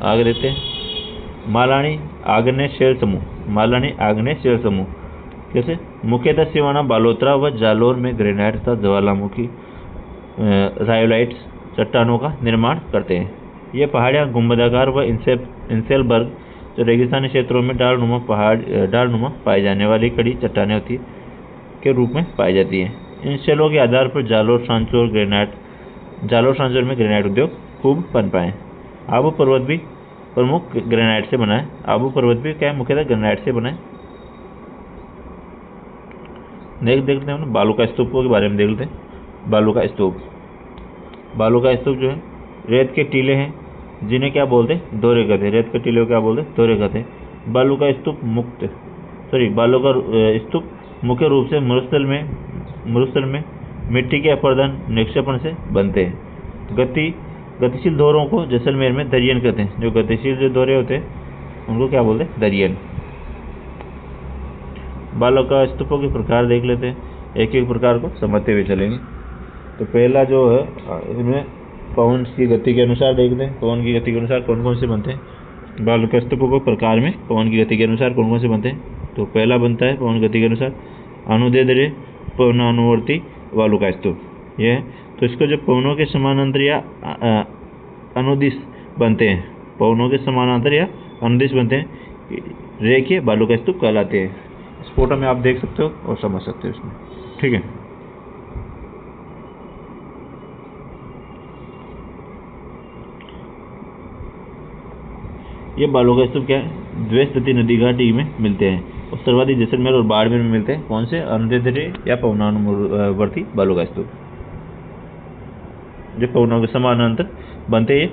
आगे देखते हैं मालानी आग्नेय शैल समूह जैसे मुख्यतः सिवाना, बालोतरा व जालोर में ग्रेनाइट तथा ज्वालामुखी रायोलाइट्स चट्टानों का निर्माण करते हैं। ये पहाड़ियाँ गुंबदाकार व इंसेलबर्ग जो रेगिस्तानी क्षेत्रों में डालनुमा पाई जाने वाली कड़ी चट्टानें होती के रूप में पाई जाती हैं। इन शैलों के आधार पर जालोर सांचौर में ग्रेनाइट उद्योग खूब पनपा है। आबू पर्वत भी प्रमुख ग्रेनाइट से बना है। मुख्यतः ग्रेनाइट से बना है। नेक्स्ट देखते हैं बालूका स्तूपों के बारे में। देख लेते हैं बालूका स्तूप जो है रेत के टीले हैं जिन्हें क्या बोलते हैं, दोहरे कहते हैं। रेत के टीले को क्या बोलते हैं, दोहरे कहते हैं। बालूका स्तूप मुख्य रूप से मरुस्थल में मिट्टी के अपर्दन निक्षेपण से बनते हैं। गतिशील दोहरों को जैसलमेर में दरियन कहते हैं। जो गतिशील जो दोहरे होते हैं उनको क्या बोलते हैं, दरियन। बालूका स्तूपों के प्रकार देख लेते हैं, एक एक प्रकार को समझते हुए चलेंगे। तो पहला जो है इसमें पवन की गति के अनुसार देखते हैं, पवन की गति के अनुसार कौन कौन से बनते हैं। बालूका स्तूपों के प्रकार में पवन की गति के अनुसार कौन कौन से बनते हैं। तो पहला बनता है पवन गति के अनुसार अनुदैर्ध्य पवनानुवर्ती बालूका स्तूप। यह है तो इसको जो पवनों के समानांतर या अनुदिश बनते हैं, रेखीय बालूका स्तूप कहलाते हैं। इस फोटो में आप देख सकते हो और समझ सकते हो इसमें। ठीक है। ये बालू का स्तूप क्या है, द्वेषदती नदी घाटी में मिलते हैं। और सर्वाधिक जैसलमेर और बाड़मेर में मिलते हैं। कौन से, अरुंधेय या पवनानुवर्ती बालू का स्तूप, जो पवनों के समानांतर बनते हैं।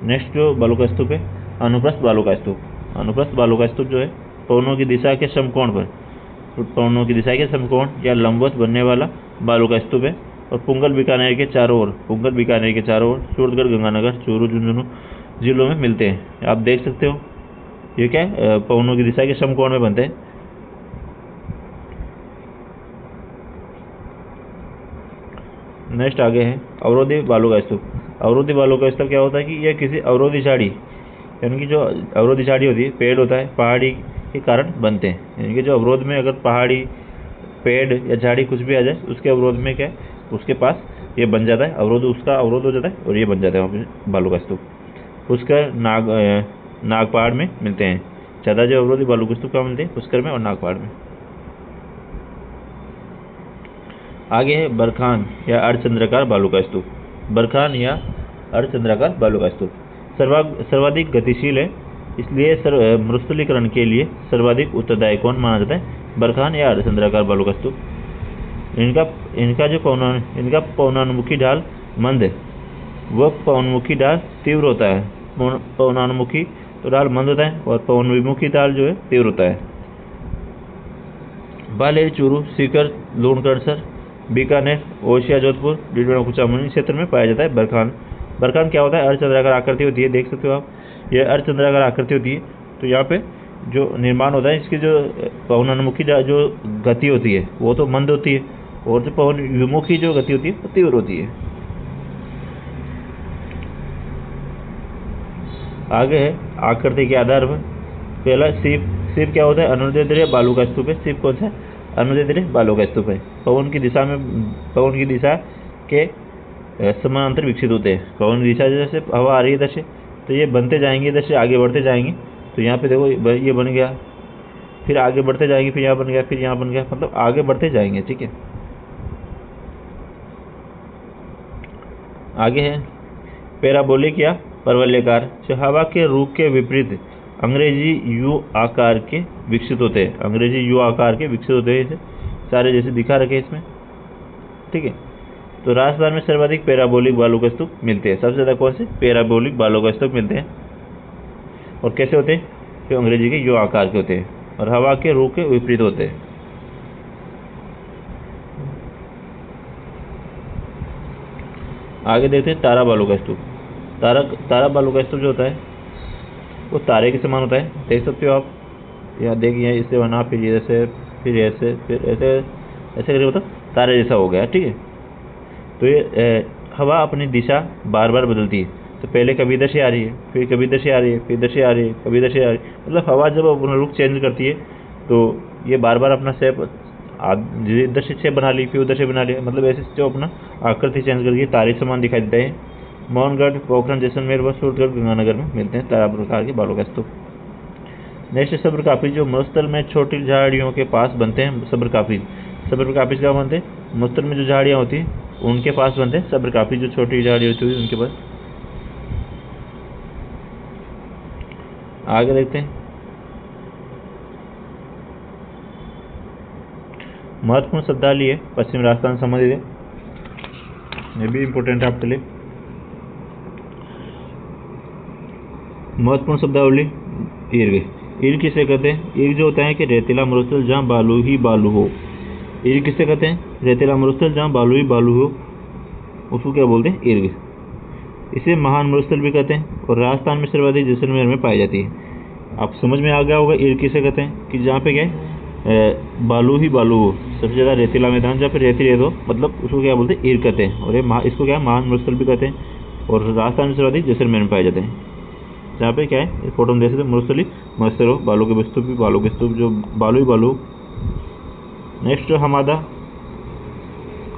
नेक्स्ट जो बालू का स्तूप है, अनुप्रस्थ बालू का स्तूप। अनुप्रस्थ बालू का स्तूप जो है पवनों की दिशा के समकोण पर, पवनों की दिशा के समकोण या लंबवत बनने वाला बालू का स्तूप है। और पुंगल बीकानेर के चारों ओर, पुंगल बीकानेर के चारों ओर सूरतगढ़, गंगानगर, चूरू, झुंझुनू जिलों में मिलते हैं। आप देख सकते हो ये क्या है, पवनों की दिशा के समकोण में बनते हैं। नेक्स्ट आगे है अवरोधी बालू का स्तूप। अवरोधी बालू का स्तूप क्या होता है कि यह किसी अवरोधी झाड़ी, यानी कि जो अवरोधी झाड़ी होती है, पेड़ होता है, पहाड़ी के कारण बनते हैं। यानी कि जो अवरोध में अगर पहाड़ी, पेड़ या झाड़ी कुछ भी आ जाए, उसके अवरोध में क्या है, उसके पास ये बन जाता है अवरोध, उसका अवरोध हो जाता है और ये बन जाता है वहाँ पे बालू का स्तूप। पुष्कर, नागपहाड़ में मिलते हैं। ज़्यादा जो अवरोधी बालू के स्तूप कहाँ मिलते हैं, पुष्कर में और नागपहाड़ में। आगे है बरखान या अर्धचंद्राकार बालू का स्तूप। बरखान या अर्धचंद्राकार बालू का स्तूप सर्वाधिक गतिशील है, इसलिए मरुस्थलीकरण के लिए सर्वाधिक उत्तरदायी कौन माना जाता है, बरखान या अर्धचंद्राकार बालू का स्तूप। इनका पवनानुमुखी ढाल मंद है, वह पवनमुखी ढाल तीव्र होता है। पवनानुमुखी तो ढाल मंद होता है और पवनविमुखी ढाल जो है तीव्र होता है। बाले, चूरू, सीकर, लूणकरसर, बीकानेर, ओशिया, जोधपुर, डीडवाना, कुचामनी क्षेत्र में पाया जाता है बरखान। बरखान क्या होता है, अर्धचंद्राकार आकृति होती है, देख सकते हो आप, यह अर्धचंद्राकार आकृति होती है। तो यहाँ पे जो निर्माण होता है, इसकी जो पवनानुमुखी जो गति होती है वो तो मंद होती है, और जो पवन विमुखी जो गति होती है वो तीव्र होती है। आगे है आकृति के आधार पर। पहला सीप। सीप क्या होता है, अनुदैर्ध्य बालू का स्तूप है। सीप कौन सा है, अनुदैर्ध्य बालू का स्तूप है। पवन की दिशा के समानांतर विकसित होते हैं। पवन की दिशा, जैसे हवा आ रही है इधर से, तो ये बनते जाएंगे, इधर से आगे बढ़ते जाएंगे। तो यहाँ पे देखो ये बन गया, फिर आगे बढ़ते जाएंगे, फिर यहाँ बन गया, फिर यहाँ बन गया, मतलब आगे बढ़ते जाएंगे। ठीक है। आगे है पैराबोलिक या परवलयाकार, जो हवा के रुख के विपरीत अंग्रेजी यू आकार के विकसित होते हैं। अंग्रेजी यू आकार के विकसित होते हैं, सारे जैसे दिखा रखे इसमें। ठीक है। तो राजस्थान में सर्वाधिक पैराबोलिक बालू का स्तूप मिलते हैं। सबसे ज़्यादा कौन से, पैराबोलिक बालू का स्तूप मिलते हैं। और कैसे होते हैं, जो अंग्रेजी के यू आकार के होते हैं और हवा के रुख के विपरीत होते हैं। आगे देखते हैं तारा बालू का स्तूप। तारा बालू का स्तूप जो होता है वो तारे के समान होता है, देख सकते हो आप। यहाँ देखिए, इससे बना, फिर ऐसे, फिर ऐसे, फिर ऐसे, ऐसे करके मतलब तारे जैसा हो गया। ठीक है। तो ये हवा अपनी दिशा बार बार बदलती है। तो पहले कभी इधर से आ रही है, फिर कभी इधर से आ रही है, फिर इधर से आ रही है, कभी इधर से आ रही है। मतलब हवा जब अपना रुख चेंज करती है तो ये बार बार अपना शेप, इधर से शेप बना ली, फिर उधर से बना लिया, मतलब ऐसे जो अपना आकृति चेंज करके तारे समान दिखाई देते हैं। मोहनगढ़, पोखरण, जैसलमेर व सूरतगढ़, गंगानगर में मिलते हैं तारा प्रकार के बालू का स्तूप। नेक्स्ट सब्र-काफी, जो मरुस्थल में छोटी झाड़ियों के पास बनते हैं। सब्र-काफी क्या बनते हैं, मरुस्थल में जो झाड़ियाँ होती हैं उनके पास बनते हैं सब्र-काफी, जो छोटी झाड़ी होती है उनके पास। आगे देखते हैं महत्वपूर्ण शब्दावली है, पश्चिम राजस्थान संबंधित है, ये भी इम्पोर्टेंट है आपके लिए। महत्वपूर्ण शब्दावली, ईर्ग किसे कहते हैं। ईर्ग जो होता है कि रेतीला मरुस्थल जहाँ बालू ही बालू हो। ईर्ग किसे कहते हैं, रेतीला मरुस्थल जहाँ बालू ही बालू हो, उसको क्या बोलते हैं, ईर्ग। इसे महान मरुस्थल भी कहते हैं और राजस्थान में सर्वाधिक जैसलमेर में पाई जाती है। आप समझ में आ गया होगा ईर्ग किसे कहते हैं, कि जहाँ पे क्या है, बालू ही बालू हो, सबसे ज़्यादा रेतीला मैदान जहाँ पे रेती हो, मतलब उसको क्या बोलते हैं, ईर्ग कहते हैं। और ये इसको क्या है, महान मरुस्थल भी कहते हैं। और राजस्थान में सर्वाधिक जैसलमेर में पाए जाते हैं, जहाँ पे क्या है, फोटो में देख सकते हैं, मरुस्थली मत्स्य हो, बालू के स्तूप भी, बालू के स्तूप जो बालू ही बालू। Next Hamada.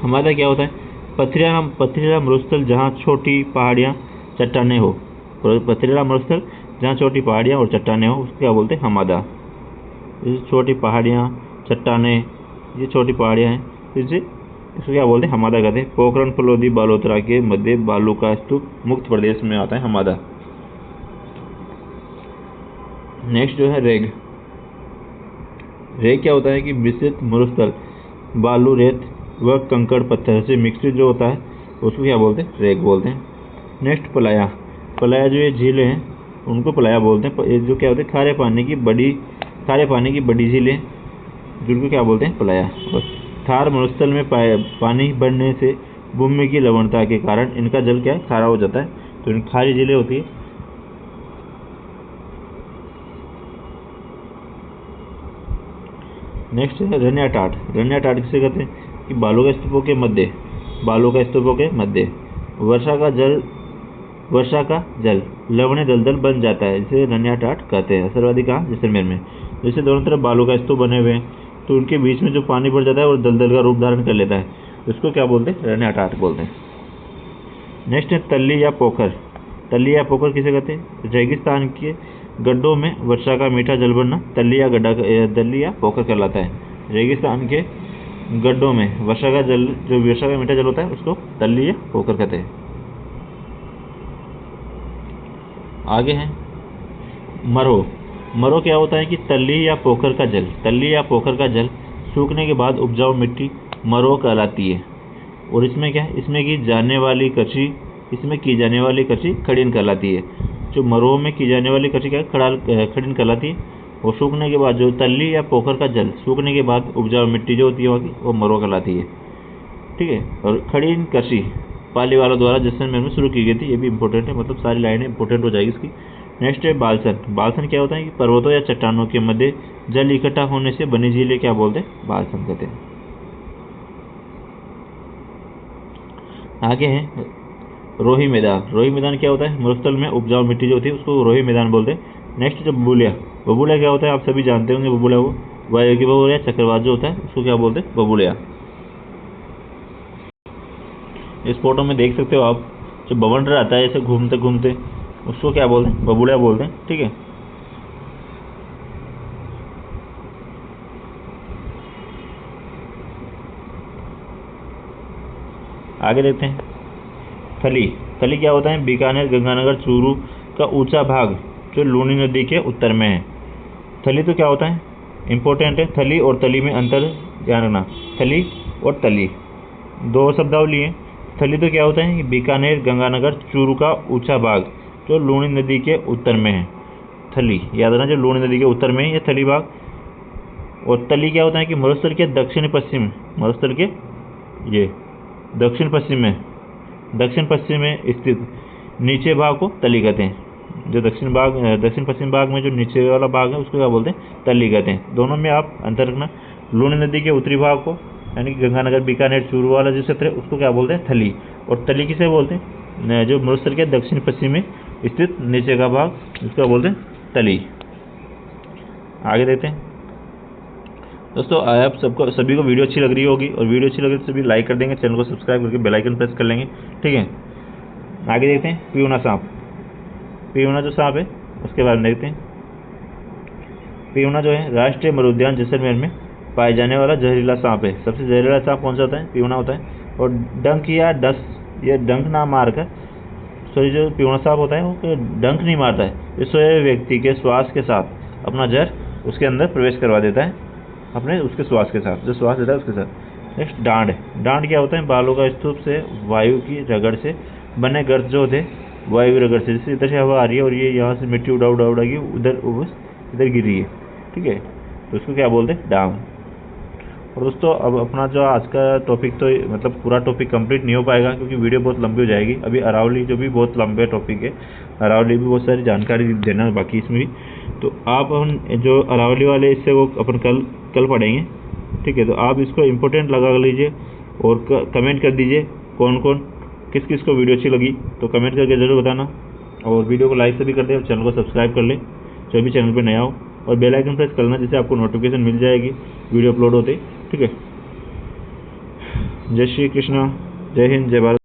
हमादा क्या होता है, पथरीला मरुस्थल जहाँ छोटी पहाड़ियाँ चट्टानें हो। पथरीला मरुस्थल जहाँ छोटी पहाड़ियाँ और चट्टानें हो, उसको क्या बोलते हैं, हमादा। जैसे छोटी पहाड़ियाँ, चट्टानें, ये छोटी पहाड़ियाँ हैं, इसको क्या बोलते हैं, हमादा कहते हैं। पोखरण, फलोदी, बालोतरा के मध्य बालू का स्तूप मुक्त प्रदेश में आता है हमादा। नेक्स्ट जो है रेग। रेग क्या होता है कि मिश्रित मरुस्थल बालू, रेत व कंकड़ पत्थर से मिक्सड जो होता है उसको क्या बोलते हैं? रेग बोलते हैं। नेक्स्ट पलाया। पलाया जो ये झीलें हैं उनको पलाया बोलते हैं। ये जो क्या होते हैं? खारे पानी की बड़ी झीलें जिनको क्या बोलते हैं? पलाया। और थार मरुस्थल में पानी बढ़ने से भूमि की लवणता के कारण इनका जल क्या है? खारा हो जाता है, तो इन खारी झीलें होती है। नेक्स्ट है रन्या टाट। रन्या टाट किसे कहते हैं? कि बालू का स्तूपों के मध्य वर्षा का जल लवणीय दलदल बन जाता है, जिसे रन्या टाट कहते हैं। सर्वाधिक कहाँ? जैसलमेर में। जैसे दोनों तरफ बालू का स्तूप बने हुए हैं तो उनके बीच में जो पानी भर जाता है और दलदल का रूप धारण कर लेता है, उसको क्या बोलते हैं? रन्या टाट बोलते हैं। नेक्स्ट है तल्ली या पोखर। तल्ली या पोखर किसे कहते हैं? रेगिस्तान के गड्ढों में वर्षा का मीठा जल भरना तल्ली या पोखर कहलाता है। रेगिस्तान के गड्ढों में वर्षा का मीठा जल होता है उसको तल्ली या पोखर कहते हैं। आगे है मरो। मरो क्या होता है कि तल्ली या पोखर का जल सूखने के बाद उपजाऊ मिट्टी मरो कहलाती है। और इसमें क्या है? इसमें की जाने वाली कृषि खड़ीन कहलाती है। जो मरो में की जाने वाली कृषि क्या है? खड़ीन कहलाती है। और सूखने के बाद जो तल्ली या पोखर का जल सूखने के बाद उपजाऊ मिट्टी जो होती है वहाँ की, वो मरो कहलाती है। ठीक है। और खड़ीन कृषि पाली वालों द्वारा जैसलमेर में शुरू की गई थी। ये भी इंपॉर्टेंट है, मतलब सारी लाइनें इंपॉर्टेंट हो जाएगी इसकी। नेक्स्ट है बालसन। बालसन क्या होता है कि पर्वतों या चट्टानों के मध्य जल इकट्ठा होने से बनी झीलें क्या बोलते हैं? बालसन कहते हैं। आगे है रोही मैदान। रोही मैदान क्या होता है? मरुस्थल में उपजाऊ मिट्टी जो होती है उसको रोही मैदान बोलते हैं। नेक्स्ट जो बबूलिया। बबूलिया क्या होता है? आप सभी जानते होंगे बबूलिया को। वायु की बबूलिया, चक्रवात जो होता है उसको क्या बोलते हैं? बबूलिया। इस फोटो में देख सकते हो आप, जो बवंडर आता है ऐसे घूमते घूमते, उसको क्या बोलते हैं? बबूलिया बोलते हैं। ठीक है। आगे देखते हैं थली। थली क्या होता है? बीकानेर, गंगानगर, चूरू का ऊंचा भाग जो लूनी नदी के उत्तर में है। थली तो क्या होता है? इंपॉर्टेंट है। थली और तली में अंतर ध्यान रखना। थली और तली दो शब्दावली है। थली तो क्या होता है कि बीकानेर, गंगानगर, चूरू का ऊंचा भाग जो लूनी नदी के उत्तर में है। थली याद रखना, जो लूनी नदी के उत्तर में है ये थली भाग। और तली क्या होता है कि मरुस्थल के दक्षिण पश्चिम में स्थित नीचे भाग को तली कहते हैं। जो दक्षिण पश्चिम भाग में जो नीचे वाला भाग है उसको क्या बोलते हैं? तली कहते हैं। दोनों में आप अंतर रखना। लूनी नदी के उत्तरी भाग को यानी कि गंगानगर, बीकानेर, चूरू वाला जो क्षेत्र है उसको क्या बोलते हैं? थली। और तली किसे बोलते हैं? जो मरुस्थल के दक्षिण पश्चिम में स्थित नीचे का भाग उसको बोलते हैं तली। आगे देखते हैं दोस्तों। आप सभी को वीडियो अच्छी लग रही होगी, और वीडियो अच्छी लगे तो सभी लाइक कर देंगे, चैनल को सब्सक्राइब करके बेल आइकन प्रेस कर लेंगे। ठीक है। आगे देखते हैं पियूना सांप। पियूना जो सांप है उसके बारे में देखते हैं। पियूना जो है राष्ट्रीय मरुद्यान जैसलमेर में पाए जाने वाला जहरीला सांप है। सबसे जहरीला सांप कौन सा होता है? पियूना होता है। और डंक ना मार कर, जो पियूना सांप होता है वो डंक नहीं मारता है, ये व्यक्ति के श्वास के साथ अपना जहर उसके अंदर प्रवेश करवा देता है, उसके श्वास के साथ, जो श्वास देता है उसके साथ। नेक्स्ट डांड। डांड क्या होता है? बालू का स्तूप से वायु की रगड़ से बने गर्त जो होते हैं, वायु रगड़ से, जैसे इधर से हवा आ रही है और ये यहाँ से मिट्टी उड़ा की इधर गिर रही है। ठीक है। तो उसको क्या बोलते हैं? डांग। और दोस्तों अब अपना जो आज का टॉपिक, तो मतलब पूरा टॉपिक कंप्लीट नहीं हो पाएगा क्योंकि वीडियो बहुत लंबी हो जाएगी। अभी अरावली जो भी बहुत लंबे टॉपिक है, अरावली भी बहुत सारी जानकारी देना बाकी इसमें भी। तो आप जो अरावली वाले इससे वो अपन कल पढ़ेंगे। ठीक है। तो आप इसको इम्पोर्टेंट लगा लीजिए और कमेंट कर दीजिए कौन किस को वीडियो अच्छी लगी, तो कमेंट करके ज़रूर बताना। और वीडियो को लाइक से भी कर दे और चैनल को सब्सक्राइब कर ले जो भी चैनल पर नया हो, और बेल आइकन प्रेस करना जिससे आपको नोटिफिकेशन मिल जाएगी वीडियो अपलोड होते ही। ठीक है। जय श्री कृष्णा, जय हिंद, जय भारत।